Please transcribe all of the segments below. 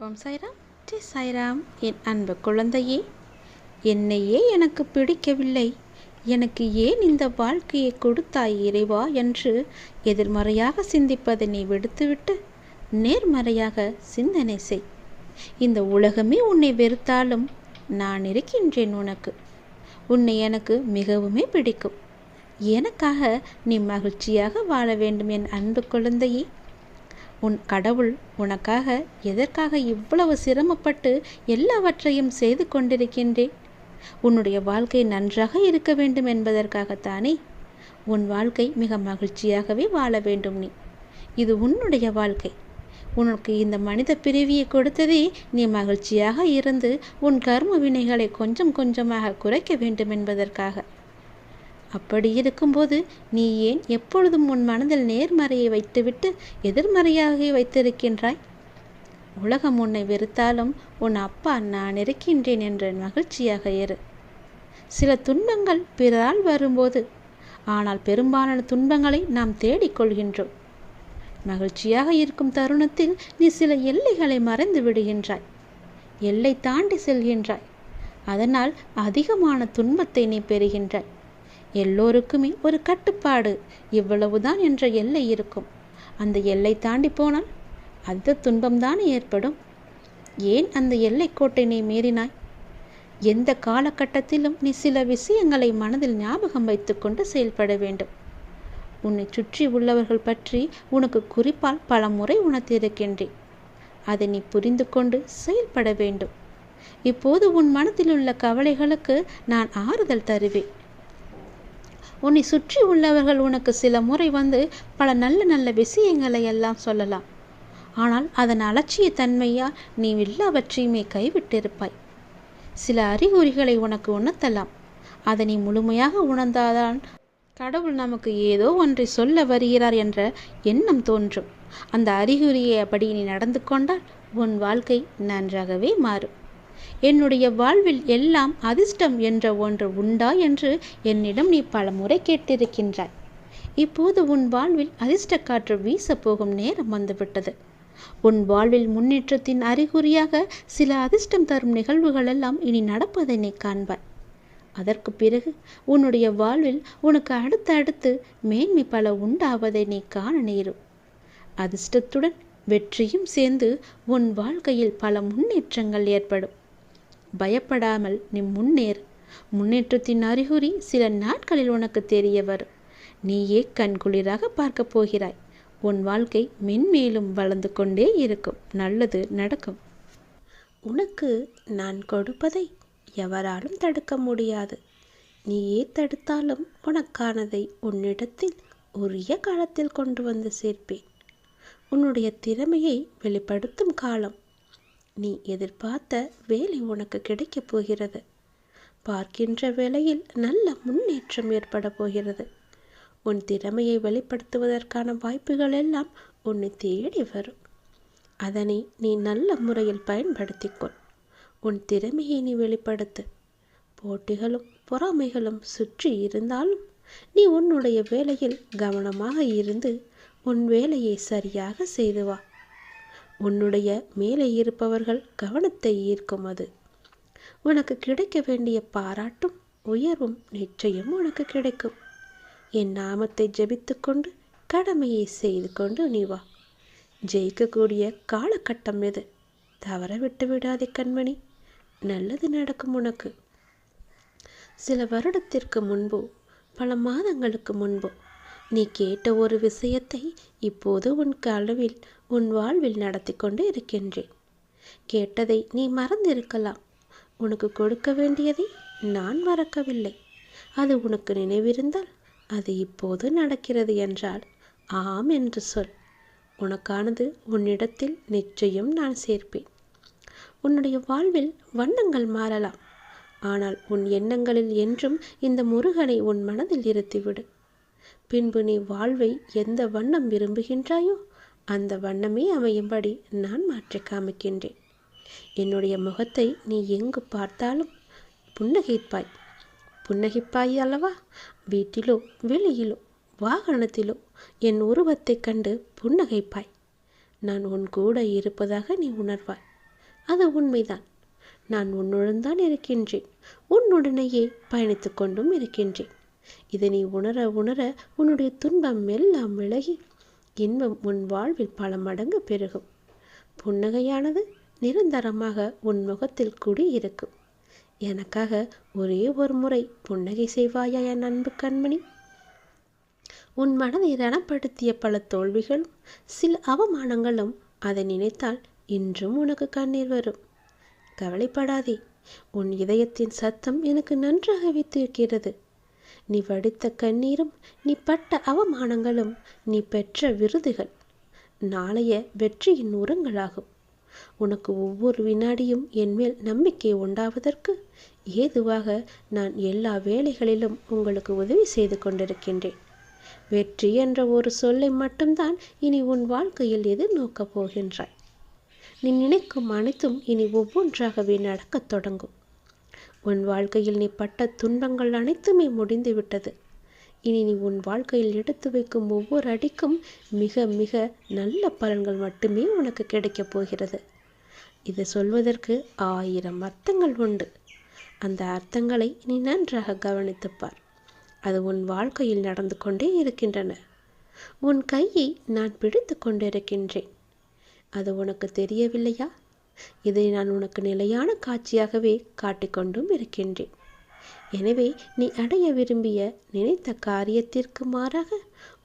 ஓம் சாய்ராம், ஜெய் சாய்ராம். என் அன்பு குழந்தையே, என்னையே எனக்கு பிடிக்கவில்லை, எனக்கு ஏன் இந்த வாழ்க்கையை கொடுத்தாய் இறைவா என்று எதிர்மறையாக சிந்திப்பதை நீ விடுத்துவிட்டு நேர்மறையாக சிந்தனை செய். இந்த உலகமே உன்னை வெறுத்தாலும் நான் இருக்கின்றேன் உனக்கு. உன்னை எனக்கு மிகவுமே பிடிக்கும். எனக்காக நீ மகிழ்ச்சியாக வாழ வேண்டும் என் அன்பு குழந்தையே. உன் கடவுள் உனக்காக எதற்காக இவ்வளவு சிரமப்பட்டு எல்லாவற்றையும் செய்து கொண்டிருக்கின்றேன்? உன்னுடைய வாழ்க்கை நன்றாக இருக்க வேண்டும் என்பதற்காகத்தானே. உன் வாழ்க்கை மிக மகிழ்ச்சியாகவே வாழ வேண்டும். இது உன்னுடைய வாழ்க்கை. உனக்கு இந்த மனித பிறவியை கொடுத்ததே நீ மகிழ்ச்சியாக இருந்து உன் கர்ம வினைகளை கொஞ்சம் கொஞ்சமாக குறைக்க வேண்டும் என்பதற்காக. அப்படி இருக்கும்போது நீ ஏன் எப்பொழுதும் உன் மனதில் நேர்மறையை வைத்துவிட்டு எதிர்மறையாக வைத்திருக்கின்றாய்? உலகம் உன்னை வெறுத்தாலும் உன் அப்பா நான் இருக்கின்றேன் என்ற மகிழ்ச்சியாக இரு. சில துன்பங்கள் பிறரால் வரும்போது, ஆனால் பெரும்பாலான துன்பங்களை நாம் தேடிக்கொள்கின்றோம். மகிழ்ச்சியாக இருக்கும் தருணத்தில் நீ சில எல்லைகளை மறந்து விடுகின்றாய், எல்லை தாண்டி செல்கின்றாய். அதனால் அதிகமான துன்பத்தை நீ பெறுகின்றாய். எல்லோருக்குமே ஒரு கட்டுப்பாடு, இவ்வளவுதான் என்ற எல்லை இருக்கும். அந்த எல்லை தாண்டி போனால் அந்த துன்பம்தான் ஏற்படும். ஏன் அந்த எல்லைக்கோட்டை நீ மீறினாய்? எந்த காலகட்டத்திலும் நீ சில விஷயங்களை மனதில் ஞாபகம் வைத்துக்கொண்டு செயல்பட வேண்டும். உன்னை சுற்றி உள்ளவர்கள் பற்றி உனக்கு குறிப்பால் பல முறை உணர்த்தியிருக்கின்றேன். அதை நீ புரிந்து கொண்டு செயல்பட வேண்டும். இப்போது உன் மனத்தில் உள்ள கவலைகளுக்கு நான் ஆறுதல் தருவேன். உன்னை சுற்றி உள்ளவர்கள் உனக்கு சில முறை வந்து பல நல்ல நல்ல விஷயங்களை எல்லாம் சொல்லலாம். ஆனால் அதன் அலட்சிய தன்மையால் நீ எல்லாவற்றையுமே கைவிட்டிருப்பாய். சில அறிகுறிகளை உனக்கு உணர்த்தலாம். அதை நீ முழுமையாக உணர்ந்தாதான் கடவுள் நமக்கு ஏதோ ஒன்றை சொல்ல வருகிறார் என்ற எண்ணம் தோன்றும். அந்த அறிகுறியை அப்படி நீ நடந்து கொண்டால் உன் வாழ்க்கை நன்றாகவே மாறும். என்னுடைய வாழ்வில் எல்லாம் அதிர்ஷ்டம் என்ற ஒன்று உண்டா என்று என்னிடம் நீ பல முறை கேட்டிருக்கின்றாய். இப்போது உன் வாழ்வில் அதிர்ஷ்ட காற்று வீச போகும் நேரம் வந்துவிட்டது. உன் வாழ்வில் முன்னேற்றத்தின் அறிகுறியாக சில அதிர்ஷ்டம் தரும் நிகழ்வுகள் எல்லாம் இனி நடப்பதை நீ காண்பாய். அதற்கு பிறகு உன்னுடைய வாழ்வில் உனக்கு அடுத்தடுத்து மேன்மை பல உண்டாவதை நீ காண நேரும். அதிர்ஷ்டத்துடன் வெற்றியும் சேர்ந்து உன் வாழ்க்கையில் பல முன்னேற்றங்கள் ஏற்படும். பயப்படாமல் நீ முன்னேறு. முன்னேற்றத்தின் அறிகுறி சில நாட்களில் உனக்கு தெரிய வரும். நீயே கண்குளிராக பார்க்க போகிறாய். உன் வாழ்க்கை மென்மேலும் வளர்ந்து கொண்டே இருக்கும். நல்லது நடக்கும். உனக்கு நான் கொடுப்பதை எவராலும் தடுக்க முடியாது. நீயே தடுத்தாலும் உனக்கானதை உன்னிடத்தில் உரிய காலத்தில் கொண்டு வந்து சேர்ப்பேன். உன்னுடைய திறமையை வெளிப்படுத்தும் காலம். நீ எதிர்பார்த்த வேலை உனக்கு கிடைக்கப் போகிறது. பார்க்கின்ற வேளையில் நல்ல முன்னேற்றம் ஏற்பட போகிறது. உன் திறமையை வெளிப்படுத்துவதற்கான வாய்ப்புகள் எல்லாம் உன்னை தேடி வரும். அதனை நீ நல்ல முறையில் பயன்படுத்திக்கொள். உன் திறமையை நீ வெளிப்படுத்து. போட்டிகளும் பொறாமைகளும் சுற்றி இருந்தாலும் நீ உன்னுடைய வேலையில் கவனமாக இருந்து உன் வேலையை சரியாக செய்து வா. உன்னுடைய மேலே இருப்பவர்கள் கவனத்தை ஈர்க்கும். அது உனக்கு கிடைக்க வேண்டிய பாராட்டும் உயர்வும் நிச்சயம் உனக்கு கிடைக்கும். என் நாமத்தை ஜபித்துக்கொண்டு கடமையை செய்து கொண்டு நீ வா. ஜெயிக்கக்கூடிய காலகட்டம் எது? தவற விட்டு விடாதே கண்மணி. நல்லது நடக்கும் உனக்கு. சில வருடத்திற்கு முன்போ பல மாதங்களுக்கு முன்போ நீ கேட்ட ஒரு விஷயத்தை இப்போது உன் கனவில் உன் வாழ்வில் நடத்தி கொண்டு இருக்கின்றேன். கேட்டதை நீ மறந்திருக்கலாம். உனக்கு கொடுக்க வேண்டியதை நான் மறக்கவில்லை. அது உனக்கு நினைவிருந்தால் அது இப்போது நடக்கிறது என்றால் ஆம் என்று சொல். உனக்கானது உன்னிடத்தில் நிச்சயம் நான் சேர்ப்பேன். உன்னுடைய வாழ்வில் வண்ணங்கள் மாறலாம். ஆனால் உன் எண்ணங்களில் என்றும் இந்த முருகனை உன் மனதில் இருத்திவிடு. பின்பு நீ வாழ்வை எந்த வண்ணம் விரும்புகின்றாயோ அந்த வண்ணமே அமையும்படி நான் மாற்றி காமிக்கின்றேன். என்னுடைய முகத்தை நீ எங்கு பார்த்தாலும் புன்னகைப்பாய். புன்னகைப்பாய் அல்லவா? வீட்டிலோ வெளியிலோ வாகனத்திலோ என் உருவத்தை கண்டு புன்னகைப்பாய். நான் உன் கூட இருப்பதாக நீ உணர்வாய். அது உண்மைதான். நான் உன்னுடன் தான் இருக்கின்றேன். உன்னுடனேயே பயணித்து கொண்டும் இருக்கின்றேன். இதை நீ உணர உணர உன்னுடைய துன்பம் எல்லாம் விலகி இன்பம் உன் வாழ்வில் பல மடங்கு பெருகும். புன்னகையானது நிரந்தரமாக உன் முகத்தில் குடியிருக்கும். எனக்காக ஒரே ஒரு முறை புன்னகை செய்வாயா என் அன்பு கண்மணி? உன் மனதை ரணப்படுத்திய பல தோல்விகளும் சில அவமானங்களும் அதை நினைத்தால் இன்றும் உனக்கு கண்ணீர் வரும். கவலைப்படாதே, உன் இதயத்தின் சத்தம் எனக்கு நன்றாகவே தீர்க்கிறது. நீ வடித்த கண்ணீரும் நீ பட்ட அவமானங்களும் நீ பெற்ற விருதுகள் நாளைய வெற்றியின் உரங்களாகும். உனக்கு ஒவ்வொரு வினாடியும் என்மேல் நம்பிக்கை உண்டாவதற்கு ஏதுவாக நான் எல்லா வேளைகளிலும் உங்களுக்கு உதவி செய்து கொண்டிருக்கின்றேன். வெற்றி என்ற ஒரு சொல்லை மட்டும்தான் இனி உன் வாழ்க்கையில் எதிர்நோக்கப் போகின்றாய். நீ நினைக்கும் அனைத்தும் இனி ஒவ்வொன்றாகவே நடக்கத் தொடங்கும். உன் வாழ்க்கையில் நீ பட்ட துன்பங்கள் அனைத்துமே முடிந்துவிட்டது. இனி நீ உன் வாழ்க்கையில் எடுத்து வைக்கும் ஒவ்வொரு அடிக்கும் மிக மிக நல்ல பலன்கள் மட்டுமே உனக்கு கிடைக்கப் போகிறது. இதை சொல்வதற்கு 1000 அர்த்தங்கள் உண்டு. அந்த அர்த்தங்களை நீ நன்றாக கவனித்துப்பார். அது உன் வாழ்க்கையில் நடந்து கொண்டே இருக்கின்றன. உன் கையை நான் பிடித்து கொண்டிருக்கின்றேன். அது உனக்கு தெரியவில்லையா? இதை நான் உனக்கு நிலையான காட்சியாகவே காட்டிக்கொண்டும் இருக்கின்றேன். எனவே நீ அடைய விரும்பிய நினைத்த காரியத்திற்கு மாறாக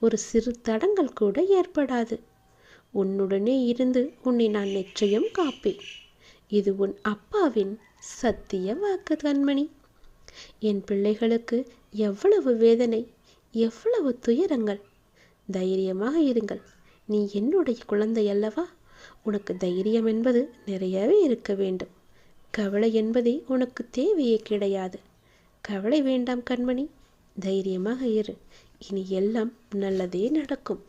ஒரு சிறு தடங்கள் கூட ஏற்படாது. உன்னுடனே இருந்து உன்னை நான் நிச்சயம் காப்பேன். இது உன் அப்பாவின் சத்திய வாக்கு கண்மணி. என் பிள்ளைகளுக்கு எவ்வளவு வேதனை, எவ்வளவு துயரங்கள். தைரியமாக இருங்கள். நீ என்னுடைய குழந்தை அல்லவா? உனக்கு தைரியம் என்பது நிறையவே இருக்க வேண்டும். கவலை என்பதே உனக்கு தேவையே கிடையாது. கவலை வேண்டாம் கண்மணி, தைரியமாக இரு. இனி எல்லாம் நல்லதே நடக்கும்.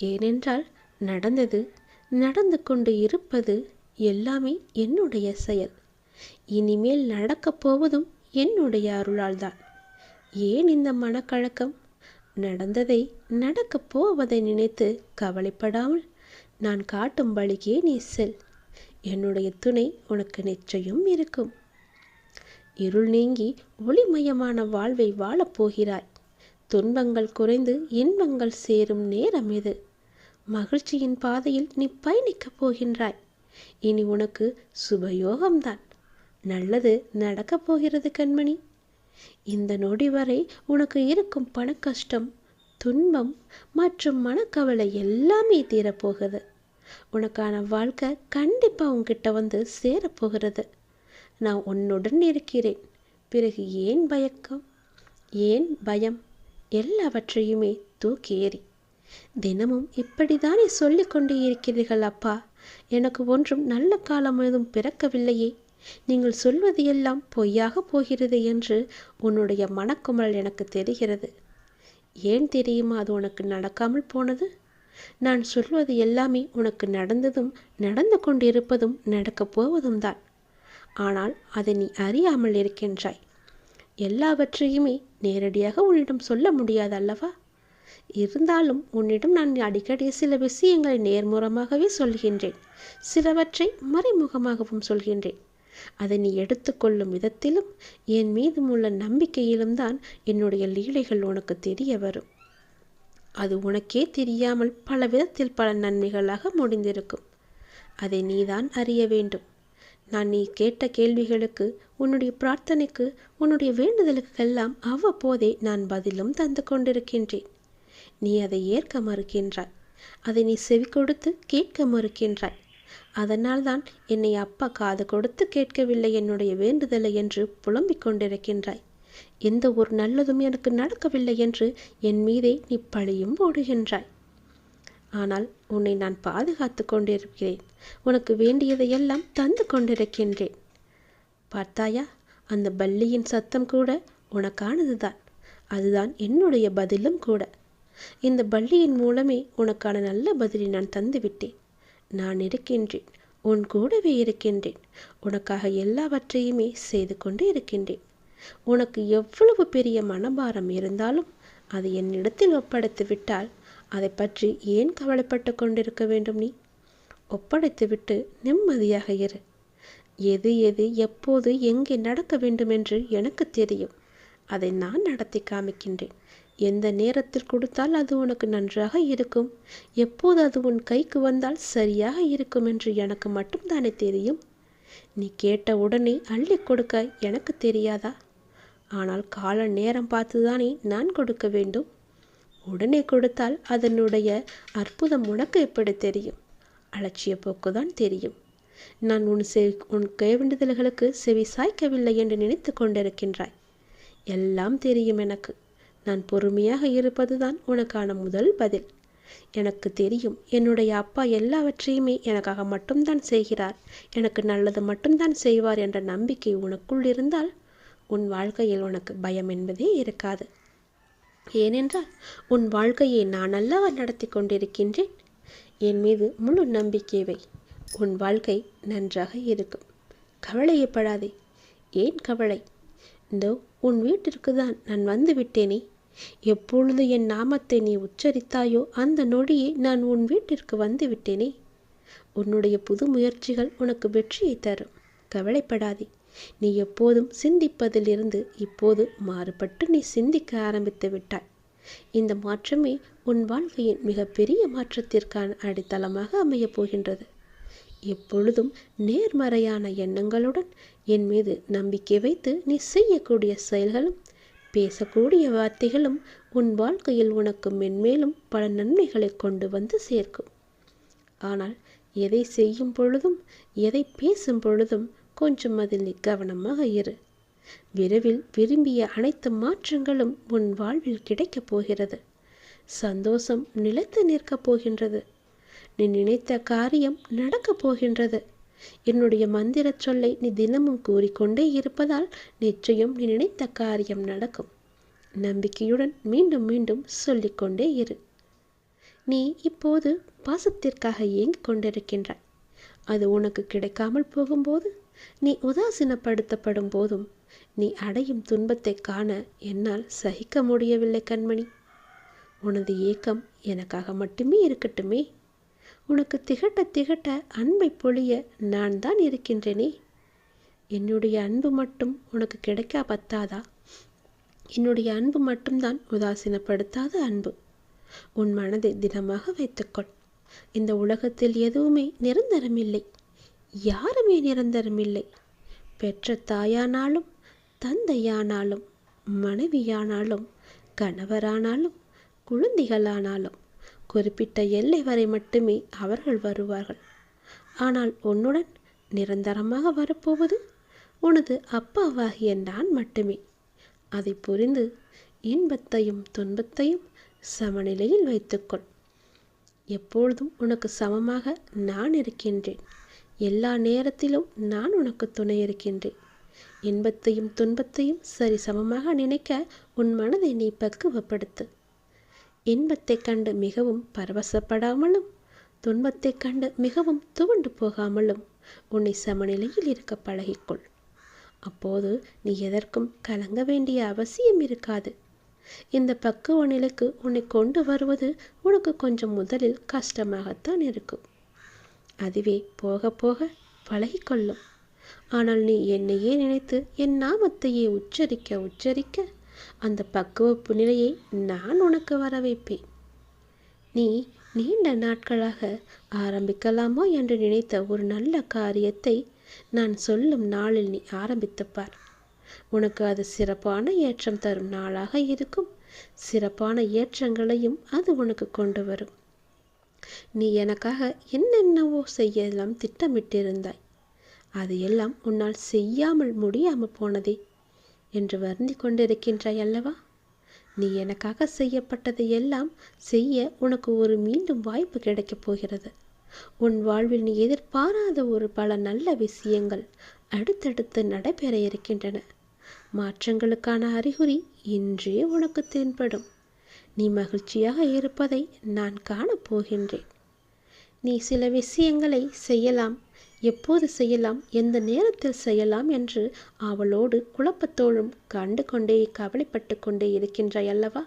ஏனென்றால் நடந்தது, நடந்து கொண்டு இருப்பது எல்லாமே என்னுடைய செயல். இனிமேல் நடக்கப் போவதும் என்னுடைய அருளால் தான். ஏன் இந்த மனக்கலக்கம்? நடந்ததை நடக்கப் போவதை நினைத்து கவலைப்படாமல் நான் காட்டும் வழிக்கே நீ செல். என்னுடைய துணை உனக்கு நிச்சயம் இருக்கும். இருள் நீங்கி ஒளிமயமான வாழ்வை வாழப்போகிறாய். துன்பங்கள் குறைந்து இன்பங்கள் சேரும் நேரம் இது. மகிழ்ச்சியின் பாதையில் நீ பயணிக்கப் போகின்றாய். இனி உனக்கு சுபயோகம்தான். நல்லது நடக்கப் போகிறது கண்மணி. இந்த நொடி வரை உனக்கு இருக்கும் பணக்கஷ்டம், துன்பம் மற்றும் மனக்கவலை எல்லாமே தீரப்போகுது. உனக்கான வாழ்க்கை கண்டிப்பாக உன்கிட்ட வந்து சேரப்போகிறது. நான் உன்னுடன் இருக்கிறேன். பிறகு ஏன் பயக்கம், ஏன் பயம்? எல்லாவற்றையுமே தூக்கி ஏறி. தினமும் இப்படித்தானே சொல்லிக் கொண்டே இருக்கிறீர்கள் அப்பா. எனக்கு ஒன்றும் நல்ல காலம் எதுவும் பிறக்கவில்லையே. நீங்கள் சொல்வது எல்லாம் பொய்யாக போகிறது என்று உன்னுடைய மனக்குமரல் எனக்கு தெரிகிறது. ஏன் தெரியுமா அது உனக்கு நடக்காமல் போனது? நான் சொல்வது எல்லாமே உனக்கு நடந்ததும் நடந்து கொண்டிருப்பதும் நடக்கப் போவதும் தான். ஆனால் அதை நீ அறியாமல் இருக்கின்றாய். எல்லாவற்றையுமே நேரடியாக உன்னிடம் சொல்ல முடியாது அல்லவா? இருந்தாலும் உன்னிடம் நான் அடிக்கடி சில விஷயங்களை நேர்முகமாகவே சொல்கின்றேன். சிலவற்றை மறைமுகமாகவும் சொல்கின்றேன். அதை நீ எடுத்துக்கொள்ளும் விதத்திலும் என் மீதும் உள்ள நம்பிக்கையிலும் தான் என்னுடைய லீலைகள் உனக்கு தெரிய வரும். அது உனக்கே தெரியாமல் பல விதத்தில் பல நன்மைகளாக முடிந்திருக்கும். அதை நீதான் அறிய வேண்டும். நான் நீ கேட்ட கேள்விகளுக்கு, உன்னுடைய பிரார்த்தனைக்கு, உன்னுடைய வேண்டுதலுக்கெல்லாம் அவ்வப்போதே நான் பதிலும் தந்து கொண்டிருக்கின்றேன். நீ அதை ஏற்க மறுக்கின்றாய். அதை நீ செவி கொடுத்து கேட்க மறுக்கின்றாய். அதனால்தான் என்னை அப்பா காது கொடுத்து கேட்கவில்லை என்னுடைய வேண்டுதலை என்று புலம்பிக் கொண்டிருக்கின்றாய். எந்த ஒரு நல்லதும் எனக்கு நடக்கவில்லை என்று என் மீதே நீ பழியும் போடுகின்றாய். ஆனால் உன்னை நான் பாதுகாத்து கொண்டிருக்கிறேன். உனக்கு வேண்டியதையெல்லாம் தந்து கொண்டிருக்கின்றேன். பார்த்தாயா, அந்த பல்லியின் சத்தம் கூட உனக்கானதுதான். அதுதான் என்னுடைய பதிலும் கூட. இந்த பல்லியின் மூலமே உனக்கான நல்ல பதிலை நான் தந்துவிட்டேன். நான் இருக்கின்றேன், உன் கூடவே இருக்கின்றேன். உனக்காக எல்லாவற்றையுமே செய்து கொண்டு இருக்கின்றேன். உனக்கு எவ்வளவு பெரிய மனபாரம் இருந்தாலும் அதை என்னிடத்தில் ஒப்படைத்து விட்டால் அதை பற்றி ஏன் கவலைப்பட்டு கொண்டிருக்க வேண்டும்? நீ ஒப்படைத்துவிட்டு நிம்மதியாக இரு. எது எது எப்போது எங்கே நடக்க வேண்டுமென்று எனக்கு தெரியும். அதை நான் நடத்தி காமிக்கின்றேன். எந்த நேரத்தில் கொடுத்தால் அது உனக்கு நன்றாக இருக்கும், எப்போது அது உன் கைக்கு வந்தால் சரியாக இருக்கும் என்று எனக்கு மட்டும்தானே தெரியும். நீ கேட்ட உடனே அள்ளி கொடுக்க எனக்கு தெரியாதா? ஆனால் கால நேரம் பார்த்துதானே நான் கொடுக்க வேண்டும். உடனே கொடுத்தால் அதனுடைய அற்புதம் உனக்கு எப்படி தெரியும்? அலட்சிய போக்குதான் தெரியும். நான் உன் வேண்டுதல்களுக்கு செவி சாய்க்கவில்லை என்று நினைத்து கொண்டிருக்கின்றாய். எல்லாம் தெரியும் எனக்கு. நான் பொறுமையாக இருப்பதுதான் உனக்கான முதல் பதில். எனக்கு தெரியும், என்னுடைய அப்பா எல்லாவற்றையுமே எனக்காக மட்டும்தான் செய்கிறார், எனக்கு நல்லது மட்டும்தான் செய்வார் என்ற நம்பிக்கை உனக்குள் இருந்தால் உன் வாழ்க்கையில் உனக்கு பயம் என்பதே இருக்காது. ஏனென்றால் உன் வாழ்க்கையை நான் அல்லவா நடத்தி கொண்டிருக்கின்றேன். என் மீது முழு நம்பிக்கை வை. உன் வாழ்க்கை நன்றாக இருக்கும். கவலையப்படாதே. ஏன் கவலை? இதோ உன் வீட்டிற்கு தான் நான் வந்து விட்டேனே. எப்பொழுது என் நாமத்தை நீ உச்சரித்தாயோ அந்த நொடியே நான் உன் வீட்டிற்கு வந்து விட்டேனே. உன்னுடைய புது முயற்சிகள் உனக்கு வெற்றியை தரும். கவலைப்படாதே. நீ எப்போதும் சிந்திப்பதிலிருந்து இப்போது மாறுபட்டு நீ சிந்திக்க ஆரம்பித்து விட்டாய். இந்த மாற்றமே உன் வாழ்க்கையின் மிகப்பெரிய மாற்றத்திற்கான அடித்தளமாக அமையப் போகின்றது. எப்பொழுதும் நேர்மறையான எண்ணங்களுடன் என் மீது நம்பிக்கை வைத்து நீ செய்யக்கூடிய செயல்களும் பேசக்கூடிய வார்த்தைகளும் உன் வாழ்க்கையில் உனக்கு மென்மேலும் பல நன்மைகளை கொண்டு வந்து சேர்க்கும். ஆனால் எதை செய்யும் பொழுதும் எதை பேசும் பொழுதும் கொஞ்சம் அதில் நீ கவனமாக இரு. விரைவில் விரும்பிய அனைத்து மாற்றங்களும் உன் வாழ்வில் கிடைக்கப் போகிறது. சந்தோஷம் நிலைத்து நிற்கப் போகின்றது. நீ நினைத்த காரியம் நடக்கப் போகின்றது. என்னுடைய மந்திர சொல்லை நீ தினமும் கூறிக்கொண்டே இருப்பதால் நிச்சயம் நீ நினைத்த காரியம் நடக்கும். நம்பிக்கையுடன் மீண்டும் மீண்டும் சொல்லிக்கொண்டே இரு. நீ இப்போது பாசத்திற்காக ஏங்கிக் கொண்டிருக்கின்றாய். அது உனக்கு கிடைக்காமல் போகும்போது, நீ உதாசீனப்படுத்தப்படும் போதும் நீ அடையும் துன்பத்தை காண என்னால் சகிக்க முடியவில்லை கண்மணி. உனது ஏக்கம் எனக்காக மட்டுமே இருக்கட்டுமே. உனக்கு திகட்ட திகட்ட அன்பை பொழிய நான் தான் இருக்கின்றேனே. என்னுடைய அன்பு மட்டும் உனக்கு கிடைக்கா பத்தாதா? என்னுடைய அன்பு மட்டும்தான் உதாசீனப்படுத்தாத அன்பு. உன் மனதை திடமாக வைத்துக்கொள். இந்த உலகத்தில் எதுவுமே நிரந்தரமில்லை. யாருமே நிரந்தரமில்லை. பெற்ற தாயானாலும் தந்தையானாலும் மனைவியானாலும் கணவரானாலும் குழந்தைகளானாலும் குறிப்பிட்ட எல்லை வரை மட்டுமே அவர்கள் வருவார்கள். ஆனால் உன்னுடன் நிரந்தரமாக வரப்போவது உனது அப்பாவாகிய நான் மட்டுமே. அதை புரிந்து இன்பத்தையும் துன்பத்தையும் சமநிலையில் வைத்துக்கொள். எப்பொழுதும் உனக்கு சமமாக நான் இருக்கின்றேன். எல்லா நேரத்திலும் நான் உனக்கு துணை இருக்கின்றேன். இன்பத்தையும் துன்பத்தையும் சரி சமமாக நினைக்க உன் மனதை நீ பக்குவப்படுத்து. இன்பத்தை கண்டு மிகவும் பரவசப்படாமலும் துன்பத்தை கண்டு மிகவும் துவண்டு போகாமலும் உன்னை சமநிலையில் இருக்க பழகிக்கொள். அப்போது நீ எதற்கும் கலங்க வேண்டிய அவசியம் இருக்காது. இந்த பக்குவ நிலைக்கு உன்னை கொண்டு வருவது உனக்கு கொஞ்சம் முதலில் கஷ்டமாகத்தான் இருக்கும். அதுவே போக போக பழகிக்கொள்ளும். ஆனால் நீ என்னையே நினைத்து என் நாமத்தையே உச்சரிக்க உச்சரிக்க அந்த பக்குவப்பு நிலையை நான் உனக்கு வர வைப்பேன். நீ நீண்ட நாட்களாக ஆரம்பிக்கலாமா என்று நினைத்த ஒரு நல்ல காரியத்தை நான் சொல்லும் நாளில் நீ ஆரம்பித்துப்பார். உனக்கு அது சிறப்பான ஏற்றம் தரும் நாளாக இருக்கும். சிறப்பான ஏற்றங்களையும் அது உனக்கு கொண்டு வரும். நீ எனக்காக என்னென்னவோ செய்யலாம் திட்டமிட்டிருந்தாய். அதையெல்லாம் உன்னால் செய்யாமல் முடியாமல் போனதே என்று வருந்தி கொண்டிருக்கின்றாய் அல்லவா? நீ எனக்காக செய்யப்பட்டதை எல்லாம் செய்ய உனக்கு ஒரு மீண்டும் வாய்ப்பு கிடைக்கப் போகிறது. உன் வாழ்வில் நீ எதிர்பாராத ஒரு பல நல்ல விஷயங்கள் அடுத்தடுத்து நடைபெற இருக்கின்றன. மாற்றங்களுக்கான அறிகுறி இன்றே உனக்கு தென்படும். நீ மகிழ்ச்சியாக இருப்பதை நான் காணப்போகின்றேன். நீ சில விஷயங்களை செய்யலாம், எப்போது செய்யலாம், எந்த நேரத்தில் செய்யலாம் என்று அவளோடு குழப்பத்தோடும் கண்டு கொண்டே கவலைப்பட்டு கொண்டே இருக்கின்றாய் அல்லவா?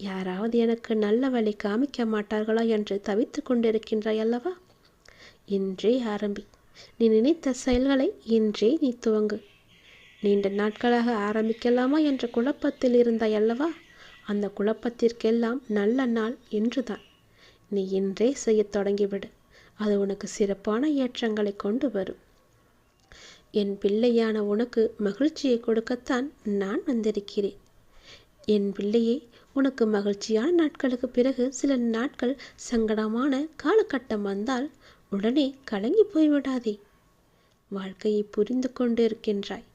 யாராவது எனக்கு நல்ல வழி காமிக்க மாட்டார்களா என்று தவித்து கொண்டிருக்கின்றாய் அல்லவா? இன்றே ஆரம்பி. நீ நினைத்த செயல்களை இன்றே நீ துவங்கு. நீண்ட நாட்களாக ஆரம்பிக்கலாமா என்ற குழப்பத்தில் இருந்தாய் அல்லவா? அந்த குழப்பத்திற்கெல்லாம் நல்ல நாள் இன்றுதான். நீ இன்றே செய்யத் தொடங்கிவிடு. அது உனக்கு சிறப்பான ஏற்றங்களை கொண்டு வரும். என் பிள்ளையான உனக்கு மகிழ்ச்சியை கொடுக்கத்தான் நான் வந்திருக்கிறேன். என் பிள்ளையே, உனக்கு மகிழ்ச்சியான நாட்களுக்கு பிறகு சில நாட்கள் சங்கடமான காலகட்டம் வந்தால் உடனே கலங்கி போய்விடாதே. வாழ்க்கையை புரிந்து கொண்டிருக்கின்றாய்.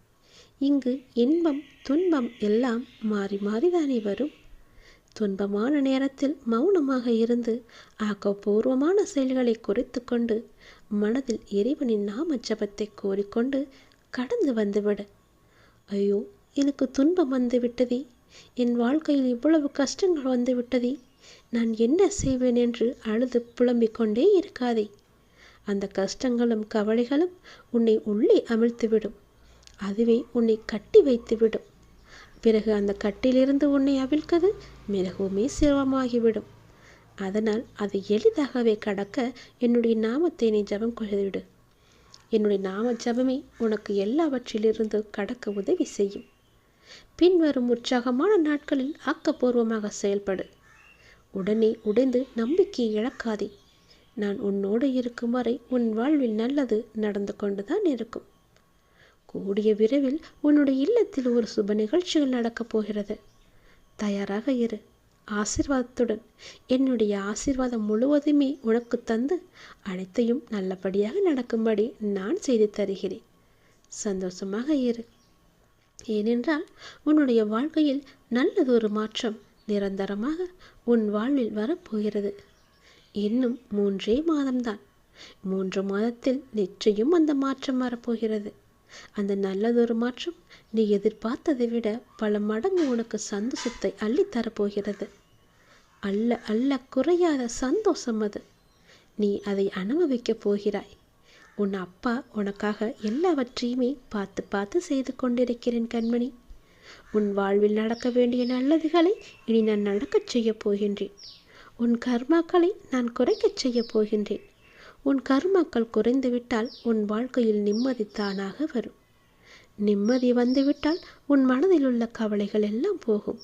இங்கு இன்பம் துன்பம் எல்லாம் மாறி மாறிதானே வரும். துன்பமான நேரத்தில் மௌனமாக இருந்து ஆக்கப்பூர்வமான செயல்களை குறைத்து கொண்டு மனதில் இறைவனின் நாம ஜபத்தை கோரிக்கொண்டு கடந்து வந்துவிடு. ஐயோ, எனக்கு துன்பம் வந்து விட்டதே, என் வாழ்க்கையில் இவ்வளவு கஷ்டங்கள் வந்து விட்டதே, நான் என்ன செய்வேன் என்று அழுது புலம்பிக் கொண்டே இருக்காதே. அந்த கஷ்டங்களும் கவலைகளும் உன்னை உள்ளே அமிழ்த்துவிடும். அதுவே உன்னை கட்டி வைத்துவிடும். பிறகு அந்த கட்டிலிருந்து உன்னை அவிழ்க்கது மிகவுமே சிரமமாகிவிடும். அதனால் அதை எளிதாகவே கடக்க என்னுடைய நாமத்தை நீ ஜபம் கொள்ளுவிடு. என்னுடைய நாம ஜபமே உனக்கு எல்லாவற்றிலிருந்து கடக்க உதவி செய்யும். பின்வரும் உற்சாகமான நாட்களில் ஆக்கப்பூர்வமாக செயல்படு. உடனே உடைந்து நம்பிக்கையை இழக்காதே. நான் உன்னோடு இருக்கும் வரை உன் வாழ்வில் நல்லது நடந்து கொண்டுதான் இருக்கும். கூடிய விரைவில் உன்னுடைய இல்லத்தில் ஒரு சுப நிகழ்ச்சிகள் நடக்கப் போகிறது. தயாராக இரு. ஆசீர்வாதத்துடன் என்னுடைய ஆசீர்வாதம் முழுவதுமே உனக்கு தந்து அனைத்தையும் நல்லபடியாக நடக்கும்படி நான் செய்து தருகிறேன். சந்தோஷமாக இரு. ஏனென்றால் உன்னுடைய வாழ்க்கையில் நல்லதொரு மாற்றம் நிரந்தரமாக உன் வாழ்வில் வரப்போகிறது. இன்னும் 3 மாதம்தான். 3 மாதத்தில் நிச்சயம் அந்த மாற்றம் வரப்போகிறது. அந்த நல்லதொரு மாற்றம் நீ எதிர்பார்த்ததை விட பல மடங்கு உனக்கு சந்தோஷத்தை அள்ளித்தரப்போகிறது. அல்ல அல்ல குறையாத சந்தோஷம் அது. நீ அதை அனுபவிக்கப் போகிறாய். உன் அப்பா உனக்காக எல்லாவற்றையுமே பார்த்து பார்த்து செய்து கொண்டிருக்கிறேன் கண்மணி. உன் வாழ்வில் நடக்க வேண்டிய நல்லதுகளை இனி நான் நடக்கச் செய்யப் போகின்றேன். உன் கர்மாக்களை நான் குறைக்கச் செய்யப் போகின்றேன். உன் கர்மாக்கள் குறைந்துவிட்டால் உன் வாழ்க்கையில் நிம்மதி தானாக வரும். நிம்மதி வந்துவிட்டால் உன் மனதில் உள்ள கவலைகள் எல்லாம் போகும்.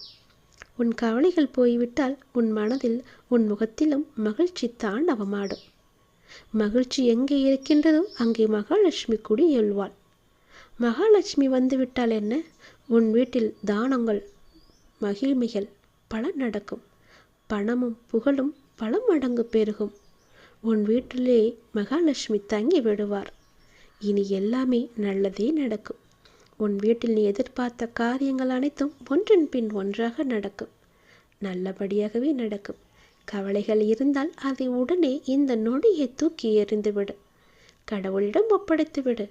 உன் கவலைகள் போய்விட்டால் உன் மனதில் உன் முகத்திலும் மகிழ்ச்சி தாண்டவமாடும். மகிழ்ச்சி எங்கே இருக்கின்றதோ அங்கே மகாலட்சுமி குடியேழ்வாள். மகாலட்சுமி வந்துவிட்டால் என்ன, உன் வீட்டில் தானங்கள் மகிழ்மைகள் பல நடக்கும். பணமும் புகழும் பல மடங்கு பெருகும். உன் வீட்டிலே மகாலட்சுமி தங்கி விடுவார். இனி எல்லாமே நல்லதே நடக்கும். உன் வீட்டில் நீ எதிர்பார்த்த காரியங்கள் அனைத்தும் ஒன்றன் பின் ஒன்றாக நடக்கும். நல்லபடியாகவே நடக்கும். கவலைகள் இருந்தால் அதை உடனே இந்த நொடியை தூக்கி எறிந்துவிடு. கடவுளிடம் ஒப்படைத்துவிடு.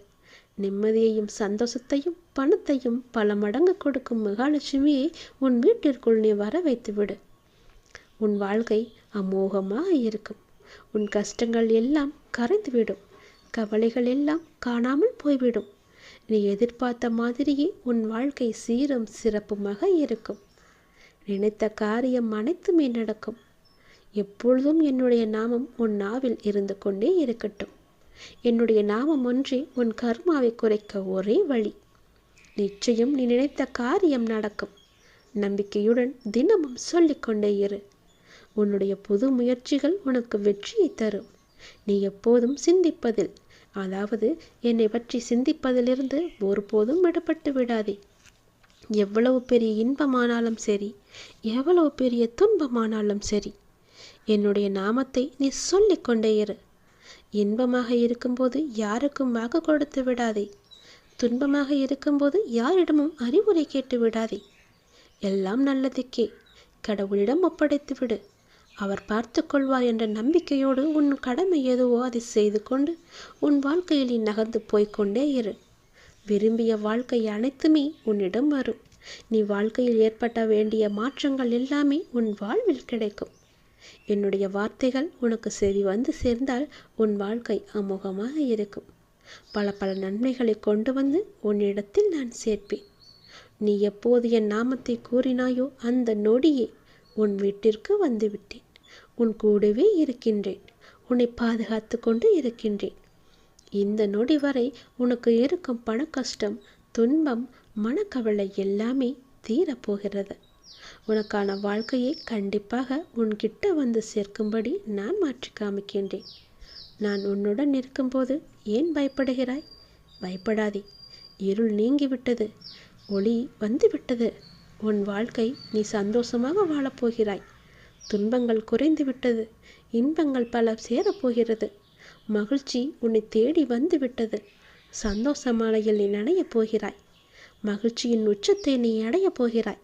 நிம்மதியையும் சந்தோஷத்தையும் பணத்தையும் பல மடங்கு கொடுக்கும் மகாலட்சுமியை உன் வீட்டிற்குள் நீ வர வைத்துவிடு. உன் வாழ்க்கை அமோகமாக இருக்கும். உன் கஷ்டங்கள் எல்லாம் கரைந்துவிடும். கவலைகள் எல்லாம் காணாமல் போய்விடும். நீ எதிர்பார்த்த மாதிரியே உன் வாழ்க்கை சீரும் சிறப்புமாக இருக்கும். நினைத்த காரியம் அனைத்துமே நடக்கும். எப்பொழுதும் என்னுடைய நாமம் உன் நாவில் இருந்து கொண்டே இருக்கட்டும். என்னுடைய நாமம் ஒன்றே உன் கர்மாவை குறைக்க ஒரே வழி. நிச்சயம் நீ நினைத்த காரியம் நடக்கும். நம்பிக்கையுடன் தினமும் சொல்லிக்கொண்டே இரு. உன்னுடைய புது முயற்சிகள் உனக்கு வெற்றியை தரும். நீ எப்போதும் சிந்திப்பதில், அதாவது என்னை பற்றி சிந்திப்பதிலிருந்து ஒருபோதும் விடுபட்டு விடாதே. எவ்வளவு பெரிய இன்பமானாலும் சரி, எவ்வளவு பெரிய துன்பமானாலும் சரி, என்னுடைய நாமத்தை நீ சொல்லிக்கொண்டே இரு. இன்பமாக இருக்கும்போது யாருக்கும் வாக்கு கொடுத்து விடாதே. துன்பமாக இருக்கும்போது யாரிடமும் அறிவுரை கேட்டு விடாதே. எல்லாம் நல்லதுக்கே. கடவுளிடம் ஒப்படைத்து விடு. அவர் பார்த்து கொள்வார் என்ற நம்பிக்கையோடு உன் கடமை எதுவோ அதை செய்து கொண்டு உன் வாழ்க்கையில் நீ நகர்ந்து போய்கொண்டே இரு. விரும்பிய வாழ்க்கை அனைத்துமே உன்னிடம் வரும். நீ வாழ்க்கையில் ஏற்பட்ட வேண்டிய மாற்றங்கள் எல்லாமே உன் வாழ்வில் கிடைக்கும். என்னுடைய வார்த்தைகள் உனக்கு செவி வந்து சேர்ந்தால் உன் வாழ்க்கை அமோகமாக இருக்கும். பல பல நன்மைகளை கொண்டு வந்து உன்னிடத்தில் நான் சேர்ப்பேன். நீ எப்போது என் நாமத்தை கூறினாயோ அந்த நொடியே உன் வீட்டிற்கு வந்துவிட்டேன். உன் கூடவே இருக்கின்றேன். உன்னை பாதுகாத்து கொண்டு இருக்கின்றேன். இந்த நொடி வரை உனக்கு இருக்கும் பண கஷ்டம், துன்பம், மனக்கவலை எல்லாமே தீரப்போகிறது. உனக்கான வாழ்க்கையை கண்டிப்பாக உன்கிட்ட வந்து சேர்க்கும்படி நான் மாற்றி காமிக்கின்றேன். நான் உன்னுடன் இருக்கும்போது ஏன் பயப்படுகிறாய்? பயப்படாதே. இருள் நீங்கிவிட்டது, ஒளி வந்துவிட்டது. உன் வாழ்க்கை நீ சந்தோஷமாக வாழப்போகிறாய். துன்பங்கள் குறைந்து விட்டது, இன்பங்கள் பல சேரப்போகிறது. மகிழ்ச்சி உன்னை தேடி வந்து விட்டது. சந்தோஷ மாலையில் நீ நனையப் போகிறாய். மகிழ்ச்சியின் உச்சத்தை நீ அடையப் போகிறாய்.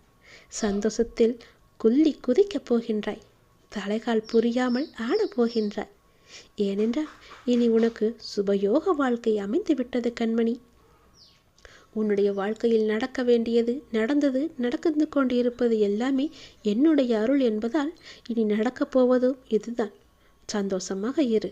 சந்தோஷத்தில் குள்ளி குதிக்கப் போகின்றாய். தலைகால் புரியாமல் ஆடப் போகின்றாய். ஏனென்றால் இனி உனக்கு சுபயோக வாழ்க்கை அமைந்து விட்டது கண்மணி. உன்னுடைய வாழ்க்கையில் நடக்க வேண்டியது நடந்தது, நடந்து கொண்டு இருப்பது எல்லாமே என்னுடைய அருள் என்பதால் இனி நடக்கப் போவதும் இதுதான். சந்தோஷமாக இரு.